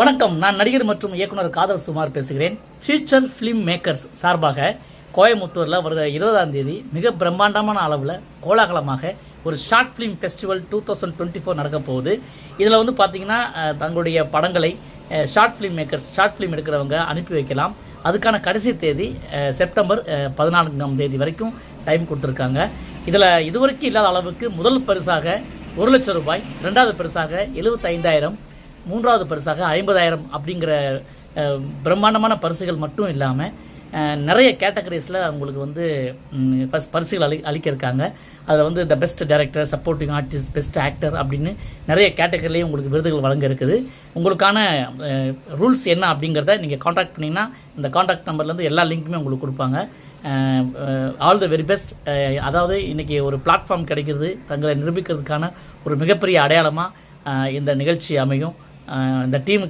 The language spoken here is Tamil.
வணக்கம். நான் நடிகர் மற்றும் இயக்குனர் காதர் சுமார் பேசுகிறேன். ஃபியூச்சர் ஃபிலிம் மேக்கர்ஸ் சார்பாக கோயமுத்தூரில் வருகிற 20ஆம் தேதி மிக பிரம்மாண்டமான அளவில் கோலாகலமாக ஒரு ஷார்ட் ஃபிலிம் ஃபெஸ்டிவல் 2024 நடக்க போகுது. இதில் வந்து பார்த்தீங்கன்னா தங்களுடைய படங்களை short film makers, short film எடுக்கிறவங்க அனுப்பி வைக்கலாம். அதுக்கான கடைசி தேதி செப்டம்பர் 14ஆம் தேதி வரைக்கும் டைம் கொடுத்துருக்காங்க. இதில் இதுவரைக்கும் இல்லாத அளவுக்கு முதல் பரிசாக 1 லட்சம் ரூபாய், 2வது பரிசாக 75,000, 3வது பரிசாக 50,000 அப்படிங்கிற பிரம்மாண்டமான பரிசுகள் மட்டும் இல்லாமல் நிறைய கேட்டகரிஸில் உங்களுக்கு வந்து பரிசுகள் அளிக்க இருக்காங்க. அதில் வந்து the best director, supporting artist, best actor அப்படின்னு நிறைய கேட்டகரிலேயும் உங்களுக்கு விருதுகள் வழங்க இருக்குது. உங்களுக்கான ரூல்ஸ் என்ன அப்படிங்கிறத நீங்கள் காண்டாக்ட் பண்ணிங்கன்னா இந்த காண்டாக்ட் நம்பர்லேருந்து எல்லா லிங்க்குமே உங்களுக்கு கொடுப்பாங்க. All the very best. அதாவது இன்றைக்கி ஒரு பிளாட்ஃபார்ம் கிடைக்கிறது, தங்களை நிரூபிக்கிறதுக்கான ஒரு மிகப்பெரிய அடையாளமாக இந்த நிகழ்ச்சி அமையும். இந்த டீமுக்கு